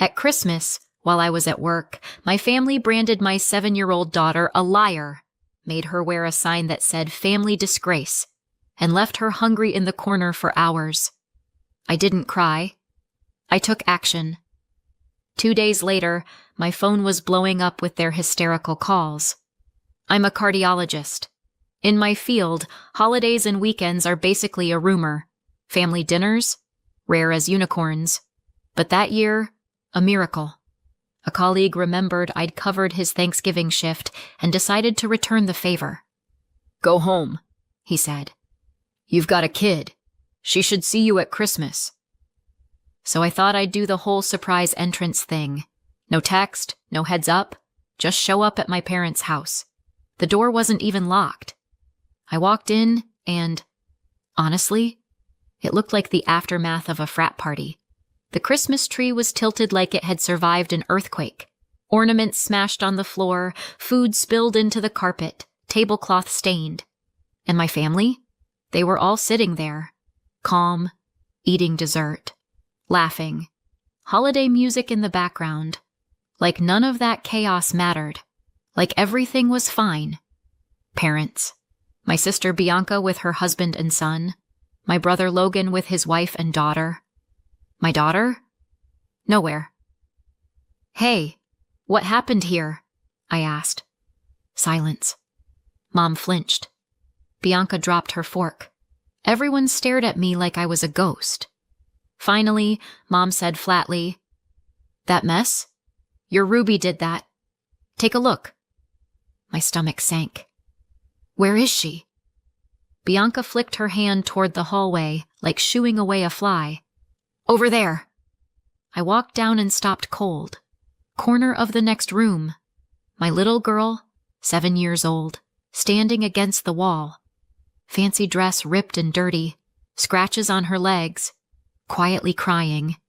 At Christmas, while I was at work, my family branded my 7-year-old daughter a liar, made her wear a sign that said "Family Disgrace," and left her hungry in the corner for hours. I didn't cry. I took action. 2 days later, my phone was blowing up with their hysterical calls. I'm a cardiologist. In my field, holidays and weekends are basically a rumor. Family dinners? Rare as unicorns. But that year, a miracle. A colleague remembered I'd covered his Thanksgiving shift and decided to return the favor. "Go home," he said. "You've got a kid. She should see you at Christmas." So I thought I'd do the whole surprise entrance thing. No text, no heads up, just show up at my parents' house. The door wasn't even locked. I walked in and, honestly, it looked like the aftermath of a frat party. The Christmas tree was tilted like it had survived an earthquake. Ornaments smashed on the floor, food spilled into the carpet, tablecloth stained. And my family? They were all sitting there, calm, eating dessert, laughing, holiday music in the background. Like none of that chaos mattered. Like everything was fine. Parents. My sister Bianca with her husband and son. My brother Logan with his wife and daughter. My daughter? Nowhere. "Hey, what happened here?" I asked. Silence. Mom flinched. Bianca dropped her fork. Everyone stared at me like I was a ghost. Finally, Mom said flatly, "That mess? Your Ruby did that. Take a look." My stomach sank. "Where is she?" Bianca flicked her hand toward the hallway, like shooing away a fly. "Over there." I walked down and stopped cold. Corner of the next room. My little girl, 7 years old, standing against the wall. Fancy dress ripped and dirty, scratches on her legs, quietly crying.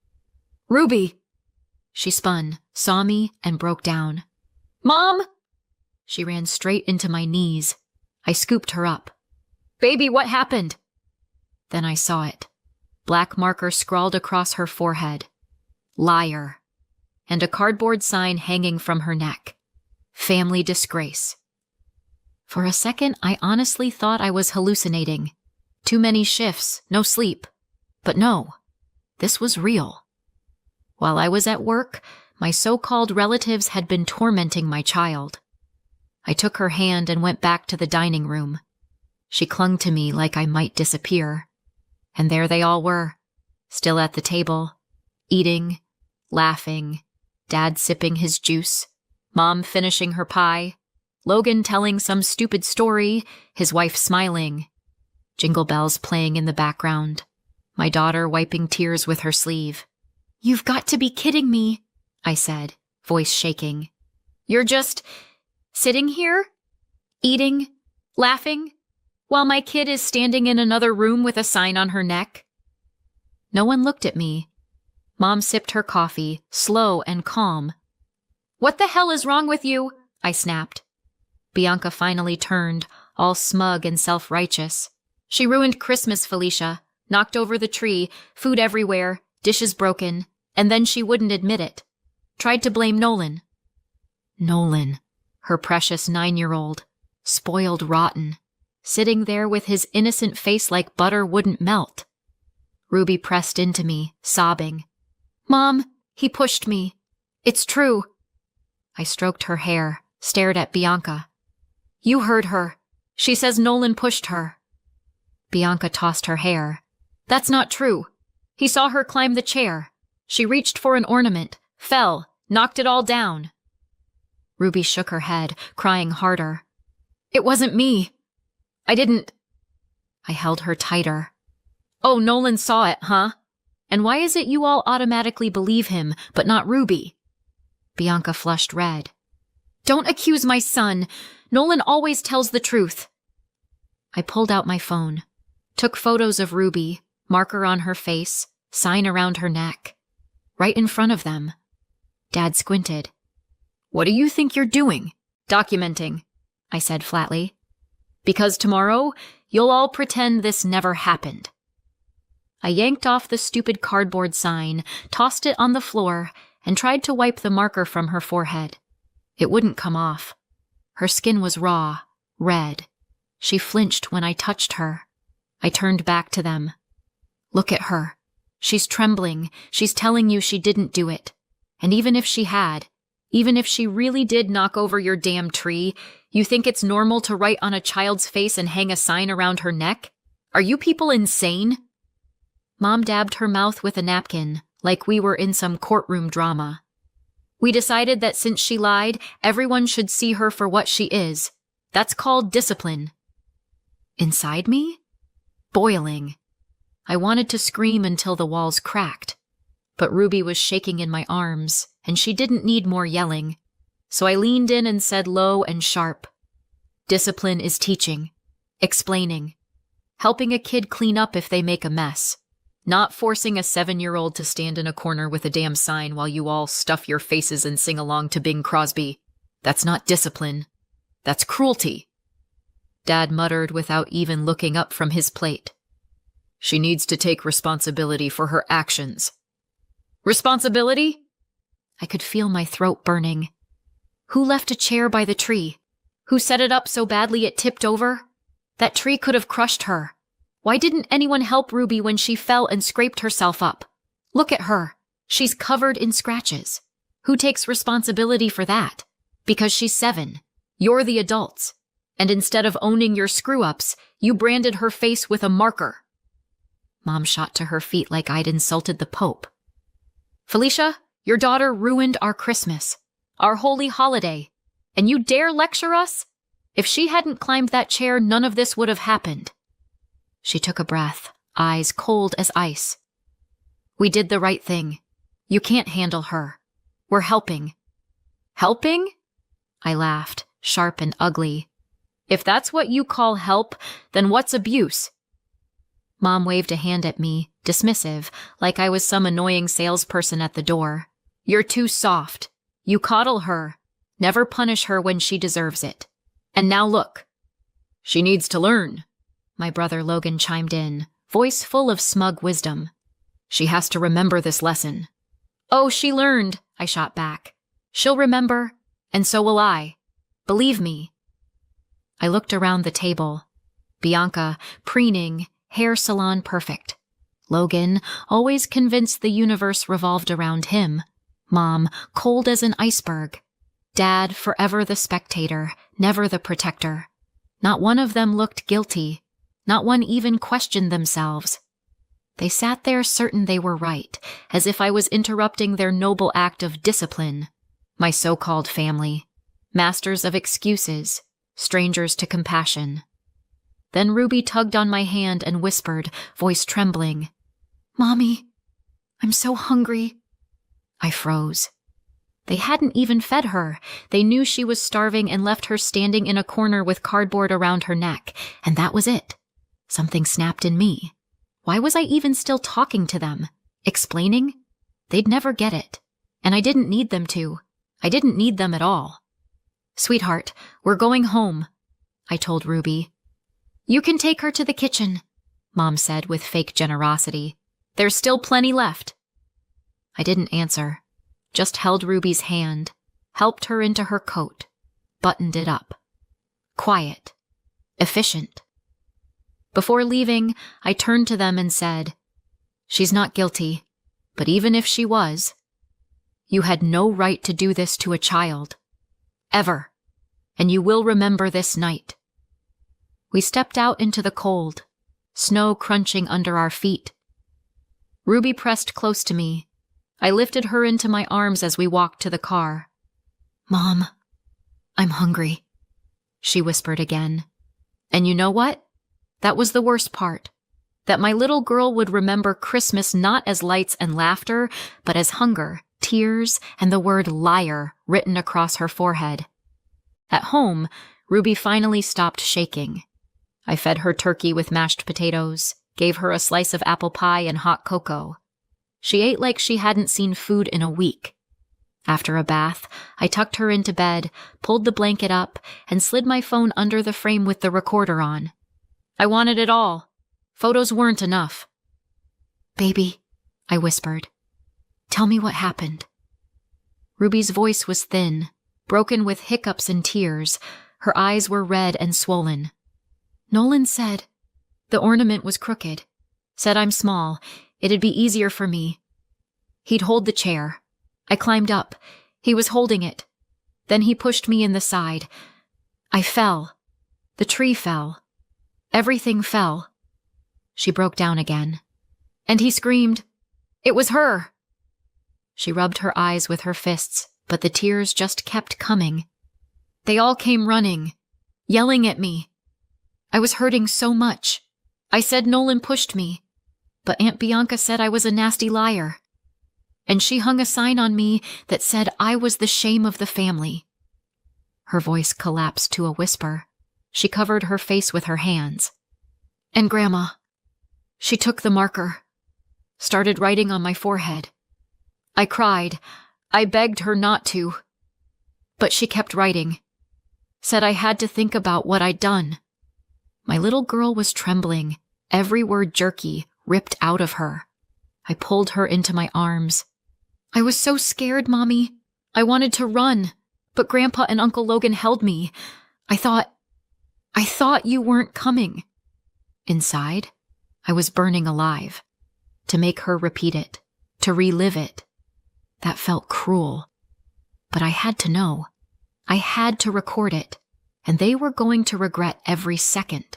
"Ruby!" She spun, saw me, and broke down. "Mom!" She ran straight into my knees. I scooped her up. "Baby, what happened?" Then I saw it. Black marker scrawled across her forehead. "Liar." And a cardboard sign hanging from her neck. "Family Disgrace." For a second, I honestly thought I was hallucinating. Too many shifts, no sleep. But no, this was real. While I was at work, my so-called relatives had been tormenting my child. I took her hand and went back to the dining room. She clung to me like I might disappear. And there they all were, still at the table, eating, laughing, Dad sipping his juice, Mom finishing her pie, Logan telling some stupid story, his wife smiling, Jingle bells playing in the background, my daughter wiping tears with her sleeve. "You've got to be kidding me," I said, voice shaking. "You're just sitting here, eating, laughing, while my kid is standing in another room with a sign on her neck?" No one looked at me. Mom sipped her coffee, slow and calm. "What the hell is wrong with you?" I snapped. Bianca finally turned, all smug and self-righteous. "She ruined Christmas, Felicia. Knocked over the tree, food everywhere, dishes broken, and then she wouldn't admit it. Tried to blame Nolan." Nolan, her precious 9-year-old, spoiled rotten, sitting there with his innocent face like butter wouldn't melt. Ruby pressed into me, sobbing. "Mom, he pushed me. It's true." I stroked her hair, stared at Bianca. "You heard her. She says Nolan pushed her." Bianca tossed her hair. "That's not true. He saw her climb the chair. She reached for an ornament, fell, knocked it all down." Ruby shook her head, crying harder. "It wasn't me. I didn't." I held her tighter. "Oh, Nolan saw it, huh? And why is it you all automatically believe him, but not Ruby?" Bianca flushed red. "Don't accuse my son. Nolan always tells the truth." I pulled out my phone, took photos of Ruby, marker on her face, sign around her neck, right in front of them. Dad squinted. "What do you think you're doing? Documenting," I said flatly. "Because tomorrow, you'll all pretend this never happened." I yanked off the stupid cardboard sign, tossed it on the floor, and tried to wipe the marker from her forehead. It wouldn't come off. Her skin was raw, red. She flinched when I touched her. I turned back to them. Look at her. She's trembling. She's telling you she didn't do it. And even if she had, even if she really did knock over your damn tree, you think it's normal to write on a child's face and hang a sign around her neck? Are you people insane? Mom dabbed her mouth with a napkin, like we were in some courtroom drama. We decided that since she lied, everyone should see her for what she is. That's called discipline. Inside me? Boiling. I wanted to scream until the walls cracked. But Ruby was shaking in my arms, and she didn't need more yelling. So I leaned in and said low and sharp, "Discipline is teaching, explaining, helping a kid clean up if they make a mess, not forcing a 7-year-old to stand in a corner with a damn sign while you all stuff your faces and sing along to Bing Crosby. That's not discipline. That's cruelty." Dad muttered without even looking up from his plate. "She needs to take responsibility for her actions." Responsibility? I could feel my throat burning. Who left a chair by the tree? Who set it up so badly it tipped over? That tree could have crushed her. Why didn't anyone help Ruby when she fell and scraped herself up? Look at her. She's covered in scratches. Who takes responsibility for that? Because she's 7. You're the adults. And instead of owning your screw-ups, you branded her face with a marker. Mom shot to her feet like I'd insulted the Pope. "Felicia, your daughter ruined our Christmas, our holy holiday, and you dare lecture us? If she hadn't climbed that chair, none of this would have happened." She took a breath, eyes cold as ice. "We did the right thing. You can't handle her. We're helping." "Helping?" I laughed, sharp and ugly. "If that's what you call help, then what's abuse?" Mom waved a hand at me, dismissive, like I was some annoying salesperson at the door. "You're too soft. You coddle her. Never punish her when she deserves it. And now look." "She needs to learn," my brother Logan chimed in, voice full of smug wisdom. "She has to remember this lesson." "Oh, she learned," I shot back. "She'll remember, and so will I. Believe me." I looked around the table. Bianca, preening, hair salon perfect. Logan, always convinced the universe revolved around him. Mom, cold as an iceberg. Dad, forever the spectator, never the protector. Not one of them looked guilty. Not one even questioned themselves. They sat there certain they were right, as if I was interrupting their noble act of discipline. My so-called family. Masters of excuses, strangers to compassion. Then Ruby tugged on my hand and whispered, voice trembling, "Mommy, I'm so hungry." I froze. They hadn't even fed her. They knew she was starving and left her standing in a corner with cardboard around her neck, and that was it. Something snapped in me. Why was I even still talking to them? Explaining? They'd never get it. And I didn't need them to. I didn't need them at all. "Sweetheart, we're going home," I told Ruby. "You can take her to the kitchen," Mom said with fake generosity. "There's still plenty left." I didn't answer, just held Ruby's hand, helped her into her coat, buttoned it up. Quiet. Efficient. Before leaving, I turned to them and said, "She's not guilty, but even if she was, you had no right to do this to a child. Ever. And you will remember this night." We stepped out into the cold, snow crunching under our feet. Ruby pressed close to me. I lifted her into my arms as we walked to the car. "Mom, I'm hungry," she whispered again. And you know what? That was the worst part. That my little girl would remember Christmas not as lights and laughter, but as hunger, tears, and the word liar written across her forehead. At home, Ruby finally stopped shaking. I fed her turkey with mashed potatoes, gave her a slice of apple pie and hot cocoa. She ate like she hadn't seen food in a week. After a bath, I tucked her into bed, pulled the blanket up, and slid my phone under the frame with the recorder on. I wanted it all. Photos weren't enough. "Baby," I whispered, "tell me what happened." Ruby's voice was thin, broken with hiccups and tears. Her eyes were red and swollen. Nolan said the ornament was crooked. Said I'm small. It'd be easier for me. He'd hold the chair. I climbed up. He was holding it. Then he pushed me in the side. I fell. The tree fell. Everything fell. She broke down again. And he screamed, "It was her!" She rubbed her eyes with her fists, but the tears just kept coming. They all came running, yelling at me. I was hurting so much. I said Nolan pushed me, but Aunt Bianca said I was a nasty liar. And she hung a sign on me that said I was the shame of the family. Her voice collapsed to a whisper. She covered her face with her hands. And Grandma, she took the marker, started writing on my forehead. I cried. I begged her not to. But she kept writing. Said I had to think about what I'd done. My little girl was trembling, every word jerky, ripped out of her. I pulled her into my arms. I was so scared, Mommy. I wanted to run, but Grandpa and Uncle Logan held me. I thought you weren't coming. Inside, I was burning alive. To make her repeat it, to relive it. That felt cruel. But I had to know. I had to record it, and they were going to regret every second.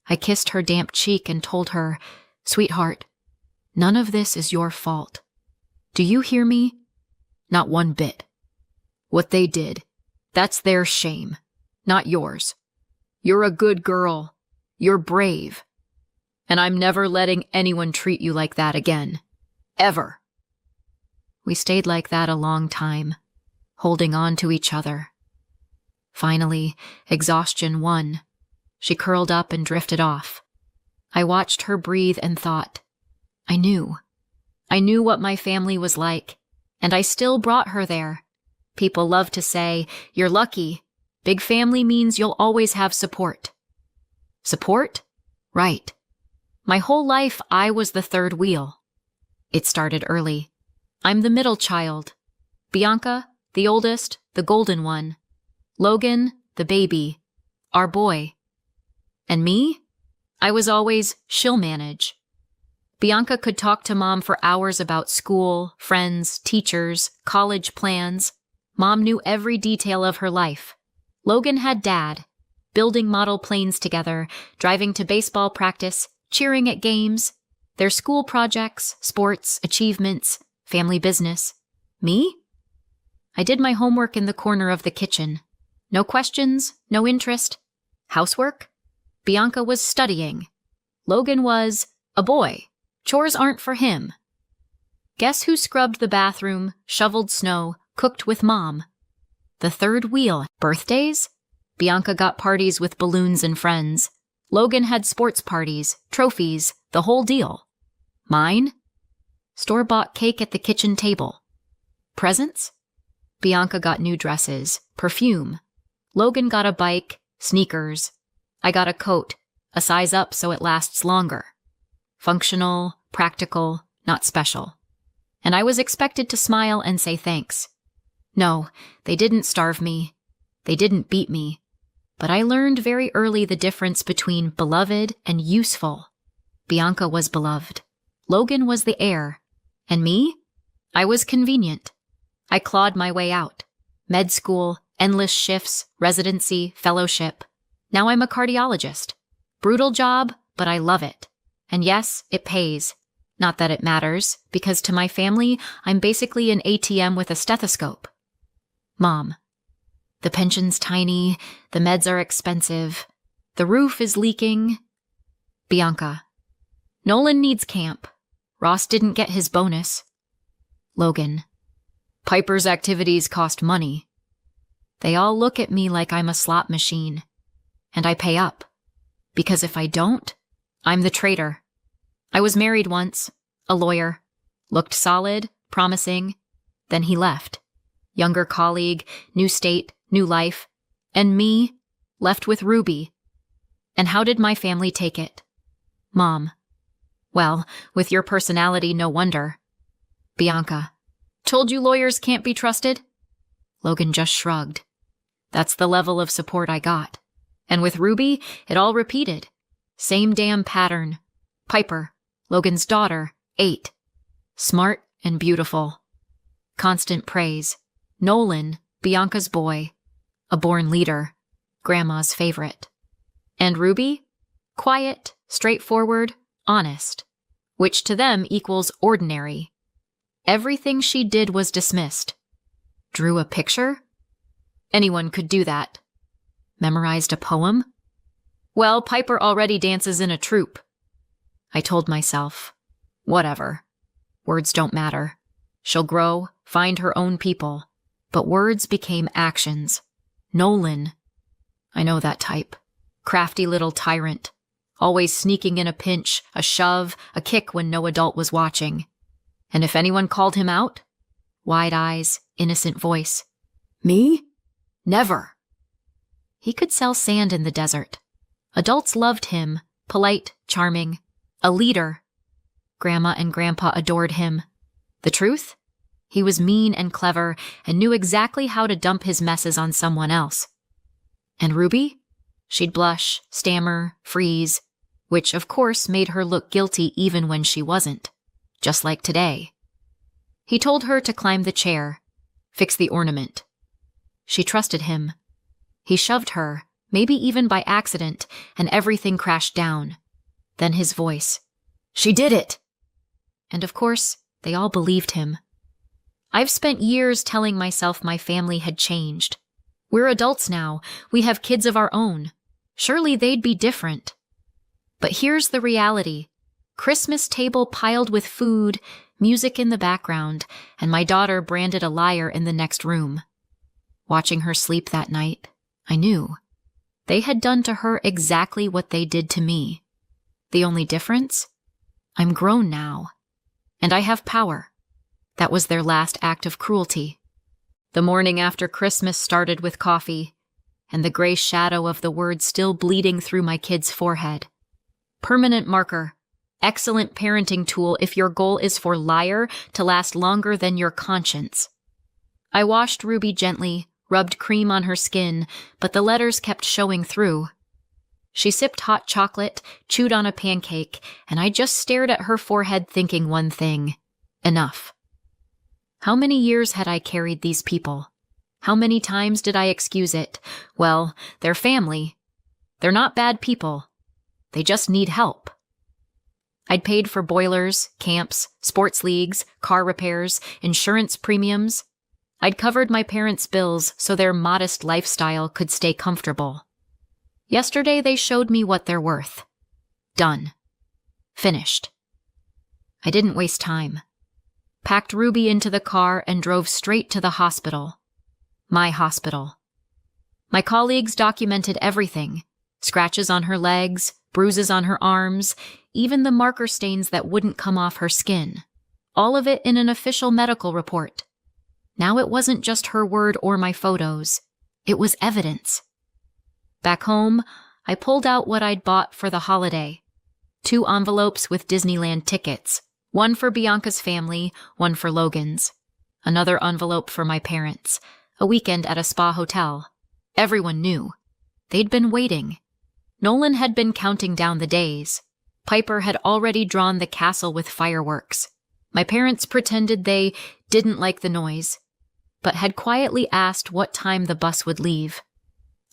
I kissed her damp cheek and told her, "Sweetheart, none of this is your fault. Do you hear me? Not one bit. What they did, that's their shame, not yours. You're a good girl. You're brave. And I'm never letting anyone treat you like that again. Ever." We stayed like that a long time, holding on to each other. Finally, exhaustion won. She curled up and drifted off. I watched her breathe and thought, I knew what my family was like, and I still brought her there. People love to say, "You're lucky. Big family means you'll always have support." Support? Right. My whole life, I was the third wheel. It started early. I'm the middle child. Bianca, the oldest, the golden one. Logan, the baby. Our boy. And me? I was always, she'll manage. Bianca could talk to Mom for hours about school, friends, teachers, college plans. Mom knew every detail of her life. Logan had Dad, building model planes together, driving to baseball practice, cheering at games, their school projects, sports, achievements, family business. Me? I did my homework in the corner of the kitchen. No questions, no interest. Housework? Bianca was studying. Logan was a boy. Chores aren't for him. Guess who scrubbed the bathroom, shoveled snow, cooked with Mom? The third wheel. Birthdays? Bianca got parties with balloons and friends. Logan had sports parties, trophies, the whole deal. Mine? Store-bought cake at the kitchen table. Presents? Bianca got new dresses, perfume. Logan got a bike, sneakers. I got a coat, a size up so it lasts longer. Functional, practical, not special. And I was expected to smile and say thanks. No, they didn't starve me. They didn't beat me. But I learned very early the difference between beloved and useful. Bianca was beloved. Logan was the heir. And me? I was convenient. I clawed my way out. Med school, endless shifts, residency, fellowship. Now I'm a cardiologist. Brutal job, but I love it. And yes, it pays. Not that it matters, because to my family, I'm basically an ATM with a stethoscope. Mom. The pension's tiny, the meds are expensive, the roof is leaking. Bianca. Nolan needs camp. Ross didn't get his bonus. Logan. Piper's activities cost money. They all look at me like I'm a slot machine. And I pay up. Because if I don't, I'm the traitor. I was married once, a lawyer. Looked solid, promising. Then he left. Younger colleague, new state, new life. And me, left with Ruby. And how did my family take it? Mom. Well, with your personality, no wonder. Bianca. Told you lawyers can't be trusted? Logan just shrugged. That's the level of support I got. And with Ruby, it all repeated. Same damn pattern. Piper, Logan's daughter, 8. Smart and beautiful. Constant praise. Nolan, Bianca's boy. A born leader. Grandma's favorite. And Ruby? Quiet, straightforward, honest. Which to them equals ordinary. Everything she did was dismissed. Drew a picture? Anyone could do that. Memorized a poem? Well, Piper already dances in a troupe. I told myself, whatever. Words don't matter. She'll grow, find her own people. But words became actions. Nolan. I know that type. Crafty little tyrant. Always sneaking in a pinch, a shove, a kick when no adult was watching. And if anyone called him out? Wide eyes, innocent voice. Me? Never. He could sell sand in the desert. Adults loved him, polite, charming, a leader. Grandma and Grandpa adored him. The truth? He was mean and clever and knew exactly how to dump his messes on someone else. And Ruby? She'd blush, stammer, freeze, which of course made her look guilty even when she wasn't, just like today. He told her to climb the chair, fix the ornament. She trusted him. He shoved her, maybe even by accident, and everything crashed down. Then his voice. She did it! And of course, they all believed him. I've spent years telling myself my family had changed. We're adults now. We have kids of our own. Surely they'd be different. But here's the reality. Christmas table piled with food, music in the background, and my daughter branded a liar in the next room. Watching her sleep that night, I knew. They had done to her exactly what they did to me. The only difference? I'm grown now. And I have power. That was their last act of cruelty. The morning after Christmas started with coffee, and the gray shadow of the word still bleeding through my kid's forehead. Permanent marker. Excellent parenting tool if your goal is for liar to last longer than your conscience. I washed Ruby gently, rubbed cream on her skin, but the letters kept showing through. She sipped hot chocolate, chewed on a pancake, and I just stared at her forehead thinking one thing. Enough. How many years had I carried these people? How many times did I excuse it? Well, they're family. They're not bad people. They just need help. I'd paid for boilers, camps, sports leagues, car repairs, insurance premiums. I'd covered my parents' bills so their modest lifestyle could stay comfortable. Yesterday they showed me what they're worth. Done. Finished. I didn't waste time. Packed Ruby into the car and drove straight to the hospital. My hospital. My colleagues documented everything. Scratches on her legs, bruises on her arms, even the marker stains that wouldn't come off her skin. All of it in an official medical report. Now it wasn't just her word or my photos. It was evidence. Back home, I pulled out what I'd bought for the holiday. 2 envelopes with Disneyland tickets. One for Bianca's family, one for Logan's. Another envelope for my parents. A weekend at a spa hotel. Everyone knew. They'd been waiting. Nolan had been counting down the days. Piper had already drawn the castle with fireworks. My parents pretended they didn't like the noise, but had quietly asked what time the bus would leave.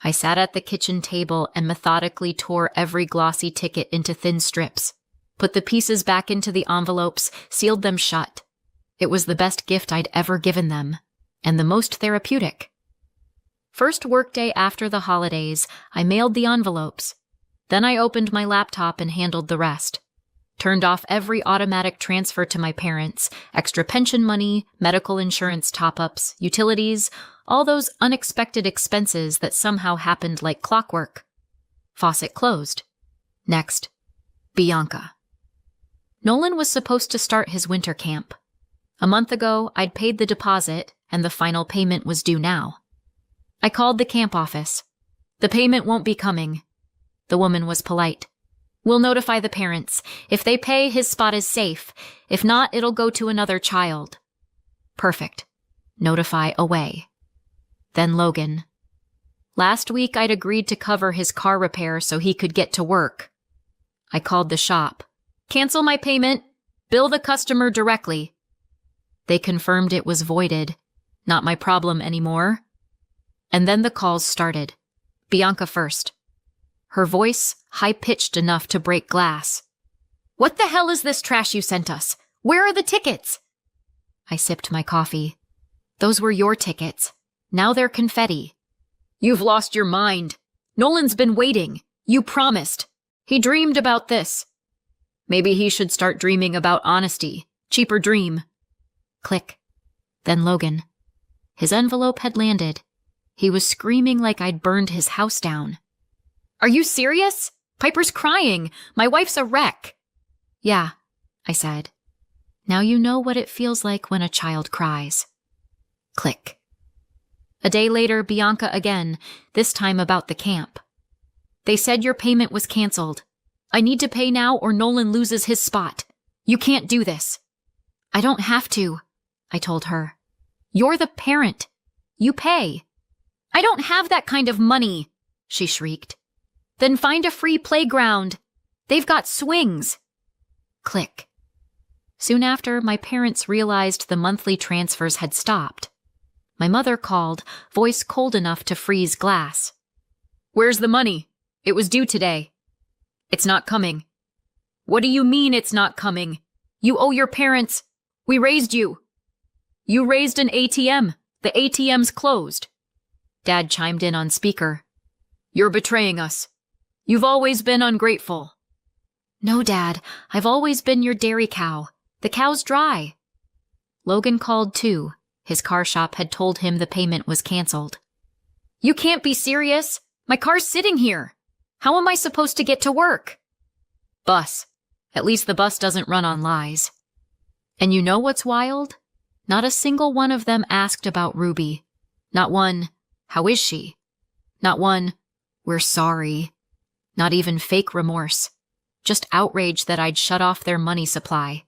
I sat at the kitchen table and methodically tore every glossy ticket into thin strips, put the pieces back into the envelopes, sealed them shut. It was the best gift I'd ever given them, and the most therapeutic. First workday after the holidays, I mailed the envelopes. Then I opened my laptop and handled the rest. Turned off every automatic transfer to my parents, extra pension money, medical insurance top-ups, utilities, all those unexpected expenses that somehow happened like clockwork. Faucet closed. Next, Bianca. Nolan was supposed to start his winter camp. A month ago, I'd paid the deposit, and the final payment was due now. I called the camp office. The payment won't be coming. The woman was polite. We'll notify the parents. If they pay, his spot is safe. If not, it'll go to another child. Perfect. Notify away. Then Logan. Last week I'd agreed to cover his car repair so he could get to work. I called the shop. Cancel my payment. Bill the customer directly. They confirmed it was voided. Not my problem anymore. And then the calls started. Bianca first. Her voice high-pitched enough to break glass. What the hell is this trash you sent us? Where are the tickets? I sipped my coffee. Those were your tickets. Now they're confetti. You've lost your mind. Nolan's been waiting. You promised. He dreamed about this. Maybe he should start dreaming about honesty. Cheaper dream. Click. Then Logan. His envelope had landed. He was screaming like I'd burned his house down. Are you serious? Piper's crying. My wife's a wreck. Yeah, I said. Now you know what it feels like when a child cries. Click. A day later, Bianca again, this time about the camp. They said your payment was canceled. I need to pay now or Nolan loses his spot. You can't do this. I don't have to, I told her. You're the parent. You pay. I don't have that kind of money, she shrieked. Then find a free playground. They've got swings. Click. Soon after, my parents realized the monthly transfers had stopped. My mother called, voice cold enough to freeze glass. Where's the money? It was due today. It's not coming. What do you mean it's not coming? You owe your parents. We raised you. You raised an ATM. The ATM's closed. Dad chimed in on speaker. You're betraying us. You've always been ungrateful. No, Dad. I've always been your dairy cow. The cow's dry. Logan called too. His car shop had told him the payment was canceled. You can't be serious. My car's sitting here. How am I supposed to get to work? Bus. At least the bus doesn't run on lies. And you know what's wild? Not a single one of them asked about Ruby. Not one, how is she? Not one, we're sorry. Not even fake remorse. Just outrage that I'd shut off their money supply.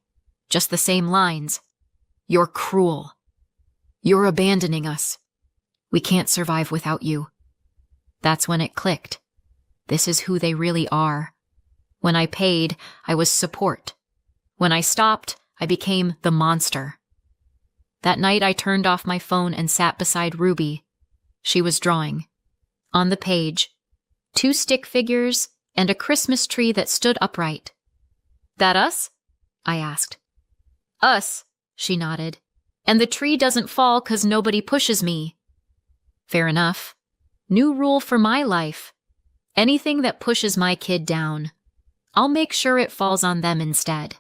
Just the same lines. You're cruel. You're abandoning us. We can't survive without you. That's when it clicked. This is who they really are. When I paid, I was support. When I stopped, I became the monster. That night I turned off my phone and sat beside Ruby. She was drawing. On the page, 2 stick figures and a Christmas tree that stood upright. That us? I asked. Us, she nodded. And the tree doesn't fall 'cause nobody pushes me. Fair enough. New rule for my life. Anything that pushes my kid down, I'll make sure it falls on them instead.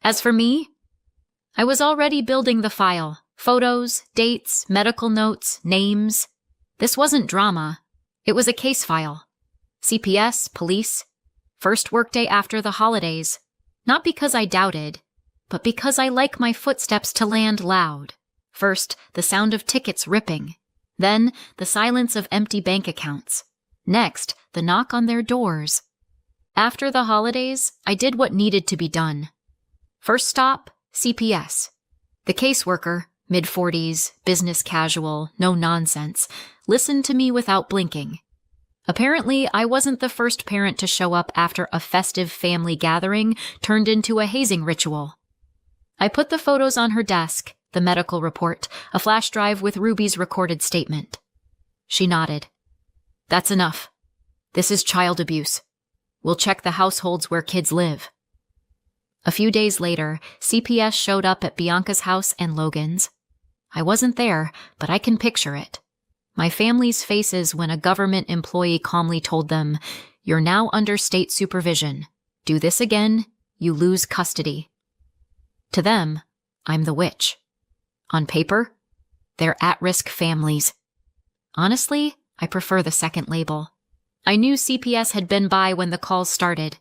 As for me, I was already building the file. Photos, dates, medical notes, names. This wasn't drama. It was a case file. CPS, police. First workday after the holidays. Not because I doubted, but because I like my footsteps to land loud. First, the sound of tickets ripping. Then, the silence of empty bank accounts. Next, the knock on their doors. After the holidays, I did what needed to be done. First stop, CPS. The caseworker, mid-40s, business casual, no nonsense, listened to me without blinking. Apparently, I wasn't the first parent to show up after a festive family gathering turned into a hazing ritual. I put the photos on her desk, the medical report, a flash drive with Ruby's recorded statement. She nodded. That's enough. This is child abuse. We'll check the households where kids live. A few days later, CPS showed up at Bianca's house and Logan's. I wasn't there, but I can picture it. My family's faces when a government employee calmly told them, "You're now under state supervision. Do this again, you lose custody." To them, I'm the witch. On paper, they're at-risk families. Honestly, I prefer the second label. I knew CPS had been by when the calls started.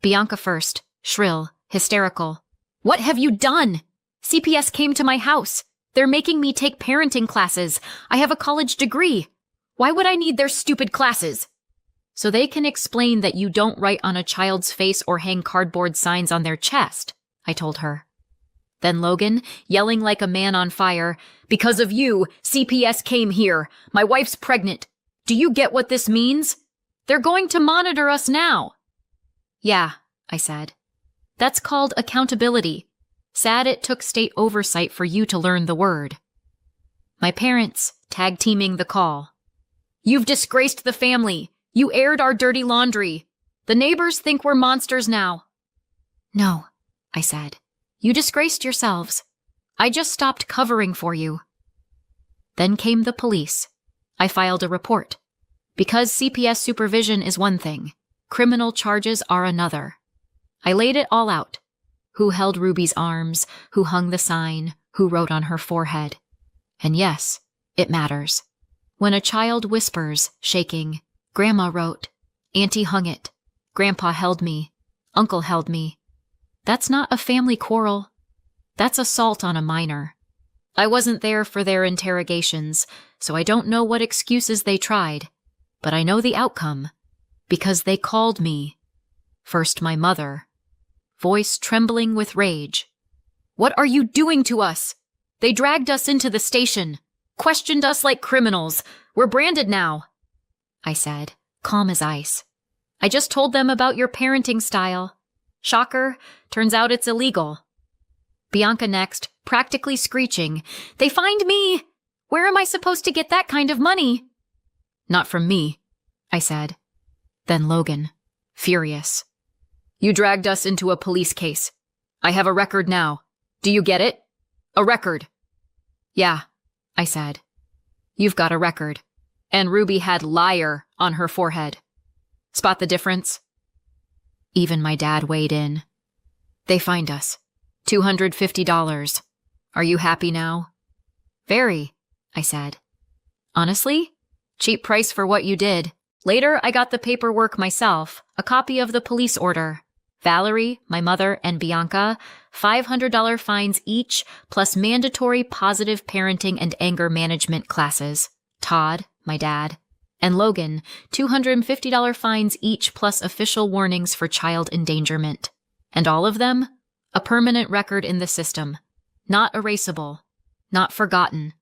Bianca first, shrill, hysterical. What have you done? CPS came to my house. They're making me take parenting classes. I have a college degree. Why would I need their stupid classes? So they can explain that you don't write on a child's face or hang cardboard signs on their chest, I told her. Then Logan, yelling like a man on fire, "Because of you, CPS came here. My wife's pregnant. Do you get what this means? They're going to monitor us now." "Yeah," I said. "That's called accountability. Sad it took state oversight for you to learn the word." My parents, tag-teaming the call. "You've disgraced the family. You aired our dirty laundry. The neighbors think we're monsters now." "No," I said. "You disgraced yourselves. I just stopped covering for you." Then came the police. I filed a report. Because CPS supervision is one thing, criminal charges are another. I laid it all out. Who held Ruby's arms, who hung the sign, who wrote on her forehead. And yes, it matters. When a child whispers, shaking, "Grandma wrote, Auntie hung it, Grandpa held me, Uncle held me," that's not a family quarrel. That's assault on a minor. I wasn't there for their interrogations, so I don't know what excuses they tried, but I know the outcome, because they called me. First my mother, voice trembling with rage. "What are you doing to us? They dragged us into the station, questioned us like criminals. We're branded now," I said, calm as ice. "I just told them about your parenting style. Shocker, turns out it's illegal." Bianca next, practically screeching, "They fined me! Where am I supposed to get that kind of money?" "Not from me," I said. Then Logan, furious. "You dragged us into a police case. I have a record now. Do you get it? A record." "Yeah," I said. "You've got a record. And Ruby had liar on her forehead. Spot the difference?" Even my dad weighed in. "They fined us. $250. Are you happy now?" "Very," I said. "Honestly, cheap price for what you did." Later, I got the paperwork myself, a copy of the police order. Valerie, my mother, and Bianca, $500 fines each, plus mandatory positive parenting and anger management classes. Todd, my dad, and Logan, $250 fines each, plus official warnings for child endangerment. And all of them, a permanent record in the system. Not erasable. Not forgotten.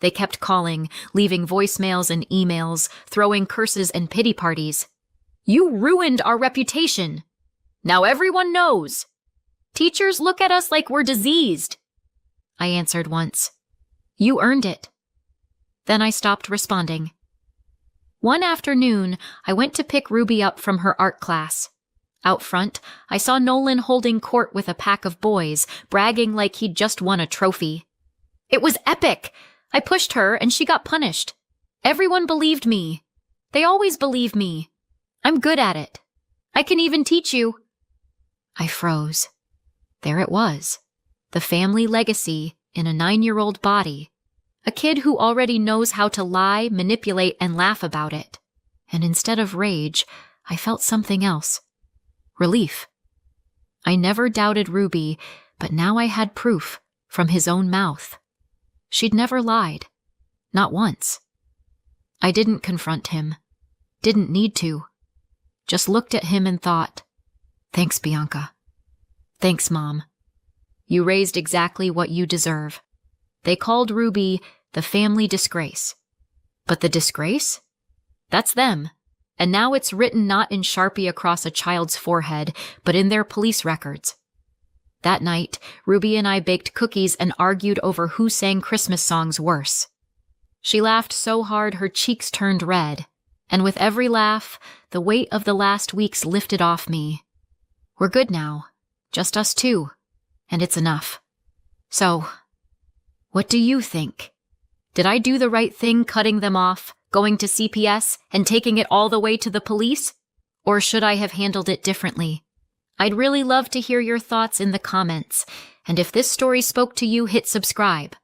They kept calling, leaving voicemails and emails, throwing curses and pity parties. "You ruined our reputation. Now everyone knows. Teachers look at us like we're diseased." I answered once. "You earned it." Then I stopped responding. One afternoon, I went to pick Ruby up from her art class. Out front, I saw Nolan holding court with a pack of boys, bragging like he'd just won a trophy. It was epic! I pushed her and she got punished. Everyone believed me. They always believe me. I'm good at it. I can even teach you. I froze. There it was. The family legacy in a 9-year-old body. A kid who already knows how to lie, manipulate, and laugh about it. And instead of rage, I felt something else. Relief. I never doubted Ruby, but now I had proof from his own mouth. She'd never lied. Not once. I didn't confront him. Didn't need to. Just looked at him and thought, "Thanks, Bianca. Thanks, Mom. You raised exactly what you deserve." They called Ruby the family disgrace. But the disgrace? That's them. And now it's written not in Sharpie across a child's forehead, but in their police records. That night, Ruby and I baked cookies and argued over who sang Christmas songs worse. She laughed so hard her cheeks turned red, and with every laugh, the weight of the last weeks lifted off me. We're good now, just us two, and it's enough. So, what do you think? Did I do the right thing cutting them off, going to CPS, and taking it all the way to the police? Or should I have handled it differently? I'd really love to hear your thoughts in the comments, and if this story spoke to you, hit subscribe.